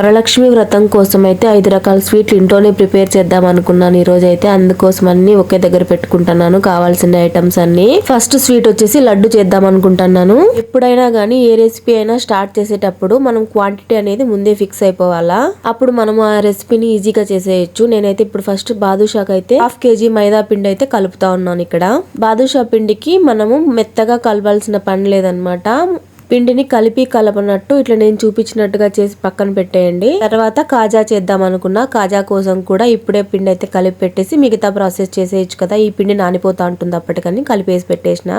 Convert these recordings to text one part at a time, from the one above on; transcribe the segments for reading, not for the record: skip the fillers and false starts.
వరలక్ష్మి వ్రతం కోసం అయితే 5 రకాల స్వీట్లు ఇంట్లోనే ప్రిపేర్ చేద్దాం అనుకున్నాను ఈ రోజు అయితే. అందుకోసం అన్ని ఒకే దగ్గర పెట్టుకుంటున్నాను కావాల్సిన ఐటమ్స్ అన్ని. ఫస్ట్ స్వీట్ వచ్చేసి లడ్డు చేద్దాం అనుకుంటున్నాను. ఎప్పుడైనా గానీ ఏ రెసిపీ అయినా స్టార్ట్ చేసేటప్పుడు మనం క్వాంటిటీ అనేది ముందే ఫిక్స్ అయిపోవాలా, అప్పుడు మనం ఆ రెసిపీని ఈజీగా చేసేయచ్చు. నేనైతే ఇప్పుడు ఫస్ట్ బాదుషాకి అయితే 1/2 kg మైదా పిండి అయితే కలుపుతా ఉన్నాను. ఇక్కడ బాదుషా పిండికి మనము మెత్తగా కలవాల్సిన పని లేదనమాట. పిండిని కలిపి కలపనట్టు ఇట్లా నేను చూపించినట్టుగా చేసి పక్కన పెట్టేయండి. తర్వాత కాజా చేద్దాం అనుకున్నా. కాజా కోసం కూడా ఇప్పుడే పిండి అయితే కలిపి పెట్టేసి మిగతా ప్రాసెస్ చేసేయచ్చు కదా. ఈ పిండి నానిపోతా ఉంటుంది అప్పటికని కలిపేసి పెట్టేసిన.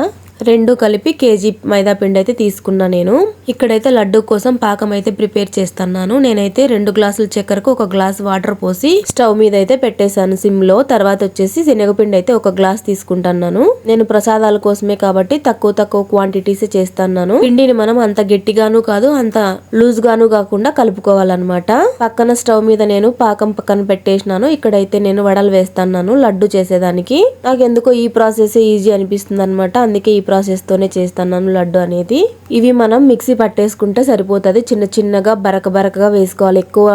రెండు కలిపి కేజీ మైదా పిండి అయితే తీసుకున్నా నేను. ఇక్కడైతే లడ్డు కోసం పాకం అయితే ప్రిపేర్ చేస్తున్నాను. నేనైతే 2 గ్లాసుల చక్కెరకు 1 గ్లాస్ వాటర్ పోసి స్టవ్ మీద అయితే పెట్టేశాను సిమ్ లో. తర్వాత వచ్చేసి శనగపిండి అయితే 1 గ్లాస్ తీసుకుంటున్నాను. నేను ప్రసాదాల కోసమే కాబట్టి తక్కువ క్వాంటిటీస్ చేస్తున్నాను. పిండిని మనం అంత గట్టిగాను కాదు అంత లూజ్ గాను కాకుండా కలుపుకోవాలన్నమాట. పక్కన స్టవ్ మీద నేను పాకం పక్కన పెట్టేసినాను. ఇక్కడైతే నేను వడలు వేస్తున్నాను లడ్డు చేసేదానికి. నాకెందుకో ఈ ప్రాసెస్ ఈజీ అనిపిస్తుంది అనమాట. అందుకే ఈ ప్రాసెస్ తోనే చేస్తున్నాను లడ్డు అనేది. ఇవి మనం మిక్సీ పట్టేసుకుంటే సరిపోతుంది. చిన్నగా బరకగా వేసుకోవాలి. ఎక్కువ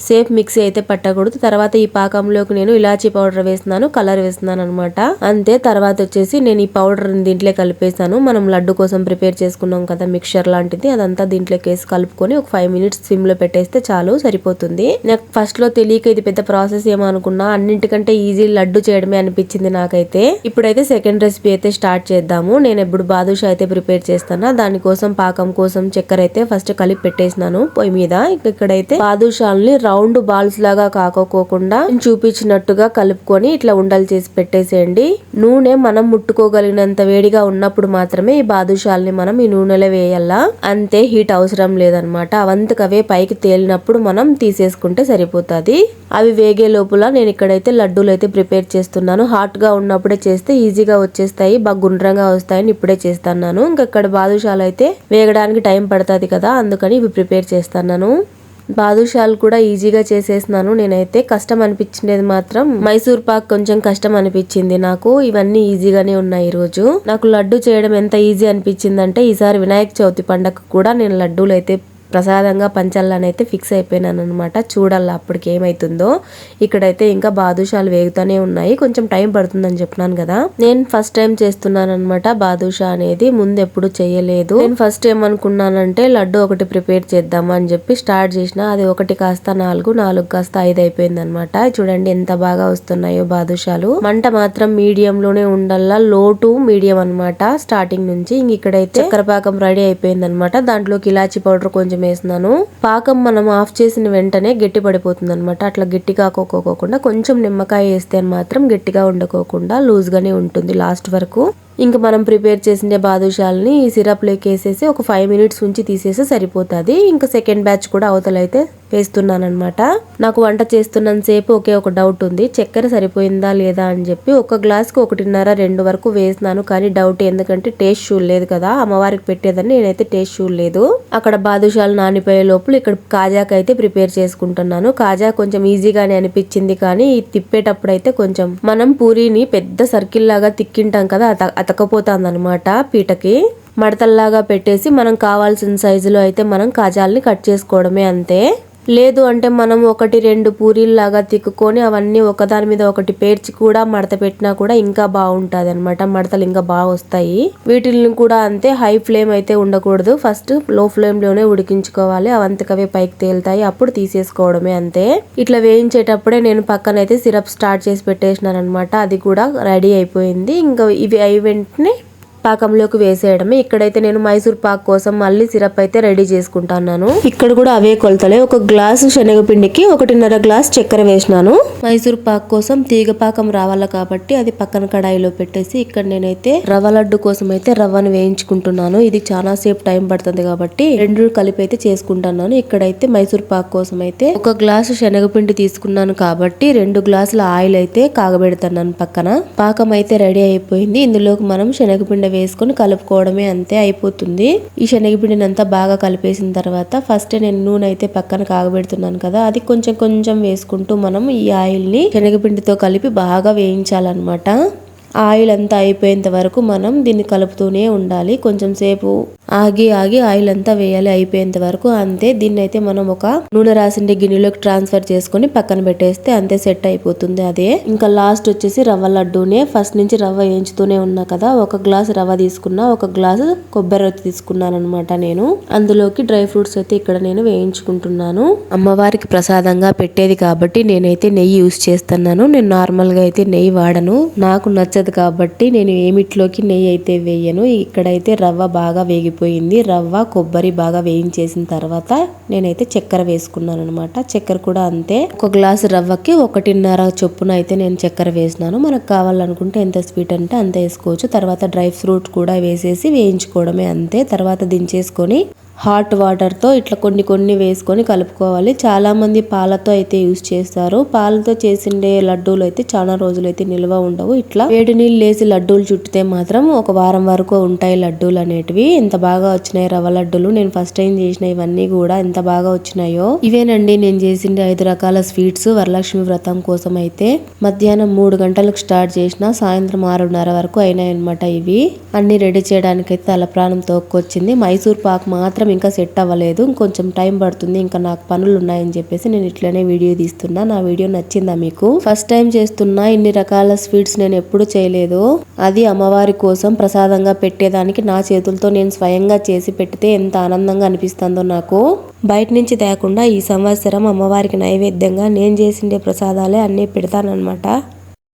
సేఫ్ మిక్సీ అయితే పట్టకూడదు. తర్వాత ఈ పాకంలోకి నేను ఇలాచీ పౌడర్ వేస్తున్నాను, కలర్ వేస్తున్నాను అనమాట. అంతే. తర్వాత వచ్చేసి నేను ఈ పౌడర్ దీంట్లో కలిపేసాను. మనం లడ్డు కోసం ప్రిపేర్ చేసుకున్నాం కదా మిక్చర్ లాంటిది, అదంతా దీంట్లోకి వేసి కలుపుకొని ఒక 5 minutes సిమ్ లో పెట్టేస్తే చాలు, సరిపోతుంది. నాకు ఫస్ట్ లో తెలియక ఇది పెద్ద ప్రాసెస్ ఏమో అనుకున్నా. అన్నింటికంటే ఈజీ లడ్డు చేయడమే అనిపించింది నాకైతే. ఇప్పుడైతే సెకండ్ రెసిపీ అయితే స్టార్ట్ చేద్దాము. నేను ఇప్పుడు బాదుషా అయితే ప్రిపేర్ చేస్తాను. దానికోసం పాకం కోసం చక్కెర అయితే ఫస్ట్ కలిపి పెట్టేసినాను పొయ్యి మీద. ఇక్కడైతే బాదుషాల్ని రౌండ్ బాల్స్ లాగా కాకోకుండా చూపించినట్టుగా కలుపుకొని ఇట్లా ఉండలు చేసి పెట్టేసేయండి. నూనె మనం ముట్టుకోగలిగినంత వేడిగా ఉన్నప్పుడు మాత్రమే ఈ బాదుషాల్ని మనం ఈ నూనెలో వేయాలా. అంతే, హీట్ అవసరం లేదనమాట. అవంతకవే పైకి తేలినప్పుడు మనం తీసేసుకుంటే సరిపోతుంది. అవి వేగే లోపల నేను ఇక్కడైతే లడ్డూలు అయితే ప్రిపేర్ చేస్తున్నాను. హాట్ గా ఉన్నప్పుడే చేస్తే ఈజీగా వచ్చేస్తాయి, బాగా గుండ్రంగా వస్తాయని ఇప్పుడే చేస్తున్నాను. ఇంకా ఇక్కడ బాదుషాలు అయితే వేగడానికి టైం పడుతుంది కదా, అందుకని ఇవి ప్రిపేర్ చేస్తున్నాను. బాదుషాలు కూడా ఈజీగా చేసేసినాను. నేనైతే కష్టం అనిపించింది మాత్రం మైసూర్ పాక్ కొంచెం కష్టం అనిపించింది నాకు. ఇవన్నీ ఈజీగానే ఉన్నాయి ఈ రోజు. నాకు లడ్డు చేయడం ఎంత ఈజీ అనిపించిందంటే ఈసారి వినాయక చవితి పండగ కూడా నేను లడ్డూలు అయితే ప్రసాదంగా పంచాలని అయితే ఫిక్స్ అయిపోయినాను అనమాట. చూడాల అప్పటికి ఏమైతుందో. ఇక్కడైతే ఇంకా బాదుషాలు వేగుతూనే ఉన్నాయి. కొంచెం టైం పడుతుందని చెప్పినాను కదా. నేను ఫస్ట్ టైం చేస్తున్నాను అనమాట బాదుషా అనేది. ముందు ఎప్పుడు చేయలేదు. నేను ఫస్ట్ ఏమనుకున్నానంటే లడ్డు ఒకటి ప్రిపేర్ చేద్దామా అని చెప్పి స్టార్ట్ చేసిన. అది 1 కాస్త 4 కాస్త 5 అయిపోయింది అనమాట. చూడండి ఎంత బాగా వస్తున్నాయో బాదుషాలు. మంట మాత్రం మీడియం లోనే ఉండాలా, లో టు మీడియం అనమాట స్టార్టింగ్ నుంచి. ఇక్కడైతే చక్కెర పాకం రెడీ అయిపోయింది అనమాట. దాంట్లోకి ఇలాచి పౌడర్ కొంచెం వేసినాను. పాకం మనం ఆఫ్ చేసిన వెంటనే గట్టి పడిపోతుంది అనమాట. అట్లా గట్టి కాకోకుండా కొంచెం నిమ్మకాయ వేస్తే మాత్రం గట్టిగా ఉండకోకుండా లూజ్ గానే ఉంటుంది లాస్ట్ వరకు. ఇంకా మనం ప్రిపేర్ చేసిన బాదుషాలని ఈ సిరప్ లోకి వేసేసి ఒక 5 minutes ఉంచి తీసేసి సరిపోతుంది. ఇంకా సెకండ్ బ్యాచ్ కూడా అవతలైతే వేస్తున్నాను అనమాట. నాకు వంట చేస్తున్నంత సేపు ఒక డౌట్ ఉంది, చక్కెర సరిపోయిందా లేదా అని చెప్పి. 1 గ్లాస్కి 1.5-2 వరకు వేసినాను. కానీ డౌట్, ఎందుకంటే టేస్ట్ చూడలేదు కదా, అమ్మవారికి పెట్టేదని నేనైతే టేస్ట్ చూడలేదు. అక్కడ బాదుషాలు నానిపోయే లోపల ఇక్కడ కాజాకి అయితే ప్రిపేర్ చేసుకుంటున్నాను. కాజా కొంచెం ఈజీగానే అనిపించింది, కానీ తిప్పేటప్పుడు అయితే కొంచెం మనం పూరీని పెద్ద సర్కిల్ లాగా తిక్కింటాం కదా, అతకపోతుంది అనమాట. పీటకి మడతల్లాగా పెట్టేసి మనం కావాల్సిన సైజులో అయితే మనం కాజాల్ని కట్ చేసుకోవడమే అంతే. లేదు అంటే మనం 1-2 పూరీల్లాగా తిక్కుకొని అవన్నీ ఒకదాని మీద ఒకటి పేర్చి కూడా మడత పెట్టినా కూడా ఇంకా బాగుంటది అనమాట. మడతలు ఇంకా బాగా వస్తాయి. వీటిని కూడా అంతే, హై ఫ్లేమ్ అయితే ఉండకూడదు. ఫస్ట్ లో ఫ్లేమ్ లోనే ఉడికించుకోవాలి. అవంతకవే పైకి తేలుతాయి, అప్పుడు తీసేసుకోవడమే అంతే. ఇట్లా వేయించేటప్పుడే నేను పక్కనైతే సిరప్ స్టార్ట్ చేసి పెట్టేసినాను అనమాట. అది కూడా రెడీ అయిపోయింది. ఇంకా ఇవి అయి వెంటనే పాకంలోకి వేసేయడమే. ఇక్కడైతే నేను మైసూర్ పాక్ కోసం మళ్ళీ సిరప్ అయితే రెడీ చేసుకుంటున్నాను. ఇక్కడ కూడా అవే కొలతలే. 1 గ్లాసు శనగపిండికి 1.5 గ్లాస్ చక్కెర వేసినాను. మైసూర్ పాక్ కోసం తీగ పాకం రావాల కాబట్టి అది పక్కన కడాయిలో పెట్టేసి ఇక్కడ నేనైతే రవ్వ లడ్డు కోసం అయితే రవ్వను వేయించుకుంటున్నాను. ఇది చాలా సేపు టైం పడుతుంది కాబట్టి 2 కలిపి అయితే చేసుకుంటున్నాను. ఇక్కడైతే మైసూర్ పాక్ కోసం అయితే 1 గ్లాసు శనగపిండి తీసుకున్నాను కాబట్టి 2 గ్లాసుల ఆయిల్ అయితే కాగబెడుతున్నాను పక్కన. పాకం అయితే రెడీ అయిపోయింది. ఇందులోకి మనం శనగపిండి వేసుకొని కలుపుకోవడమే అంతే, అయిపోతుంది. ఈ శనగపిండిని అంతా బాగా కలిపేసిన తర్వాత ఫస్ట్ నేను నూనె అయితే పక్కన కాగబెడుతున్నాను కదా, అది కొంచెం వేసుకుంటూ మనం ఈ ఆయిల్ ని శనగపిండితో కలిపి బాగా వేయించాలన్నమాట. ఆయిల్ అంతా అయిపోయేంత వరకు మనం దీన్ని కలుపుతూనే ఉండాలి. కొంచెం సేపు ఆగి ఆయిల్ అంతా వేయాలి అయిపోయేంత వరకు. అంతే. దీన్ని అయితే మనం ఒక నూనె రాసిండే గిన్నెలోకి ట్రాన్స్ఫర్ చేసుకుని పక్కన పెట్టేస్తే అంతే సెట్ అయిపోతుంది. అదే ఇంకా లాస్ట్ వచ్చేసి రవ్వ లడ్డూనే. ఫస్ట్ నుంచి రవ్వ వేయించుతూనే ఉన్నా కదా, ఒక గ్లాస్ రవ్వ తీసుకున్నా, ఒక గ్లాసు కొబ్బరి తీసుకున్నాను అనమాట నేను. అందులోకి డ్రై ఫ్రూట్స్ అయితే ఇక్కడ నేను వేయించుకుంటున్నాను. అమ్మవారికి ప్రసాదంగా పెట్టేది కాబట్టి నేనైతే నెయ్యి యూస్ చేస్తున్నాను. నేను నార్మల్ గా అయితే నెయ్యి వాడను, నాకు నచ్చదు కాబట్టి నేను ఏమిట్లోకి నెయ్యి అయితే వేయను. ఇక్కడైతే రవ్వ బాగా వేగిపోయింది. రవ్వ కొబ్బరి బాగా వేయించేసిన తర్వాత నేనైతే చక్కెర వేసుకున్నాను అనమాట. చక్కెర కూడా అంతే, ఒక గ్లాసు రవ్వకి 1.5 చొప్పున అయితే నేను చక్కెర వేసినాను. మనకు కావాలనుకుంటే ఎంత స్వీట్ అంటే అంత వేసుకోవచ్చు. తర్వాత డ్రై ఫ్రూట్ కూడా వేసేసి వేయించుకోవడమే అంతే. తర్వాత దించేసుకొని హాట్ వాటర్ తో ఇట్లా కొన్ని వేసుకొని కలుపుకోవాలి. చాలా మంది పాలతో అయితే యూస్ చేస్తారు. పాలతో చేసిండే లడ్డూలు అయితే చాలా రోజులు అయితే నిల్వ ఉండవు. ఇట్లా వేడి నీళ్ళు వేసి లడ్డూలు చుట్టితే మాత్రం ఒక వారం వరకు ఉంటాయి లడ్డూలు అనేటివి. ఎంత బాగా వచ్చినాయి రవ్వ లడ్డూలు. నేను ఫస్ట్ టైం చేసిన ఇవన్నీ కూడా ఎంత బాగా వచ్చినాయో. ఇవేనండి నేను చేసిండే 5 రకాల స్వీట్స్ వరలక్ష్మి వ్రతం కోసం అయితే. మధ్యాహ్నం 3 గంటలకు స్టార్ట్ చేసిన సాయంత్రం 6:30 వరకు అయినాయి అనమాట. ఇవి అన్ని రెడీ చేయడానికి అయితే తల ప్రాణం తోక్కొచ్చింది. మైసూర్ పాక్ మాత్రం ఇంకా సెట్ అవ్వలేదు, ఇంకొంచెం టైం పడుతుంది, ఇంకా నాకు పనులు ఉన్నాయని చెప్పేసి నేను ఇట్లనే వీడియో తీస్తున్నా. నా వీడియో నచ్చిందా మీకు? ఫస్ట్ టైం చేస్తున్నా. ఇన్ని రకాల స్వీట్స్ నేను ఎప్పుడు చేయలేదు. అది అమ్మవారి కోసం ప్రసాదంగా పెట్టేదానికి నా చేతులతో నేను స్వయంగా చేసి పెట్టితే ఎంత ఆనందంగా అనిపిస్తుందో నాకు. బయట నుంచి తేకుండా ఈ సంవత్సరం అమ్మవారికి నైవేద్యంగా నేను చేసిండే ప్రసాదాలే అన్నీ పెడతానన్నమాట.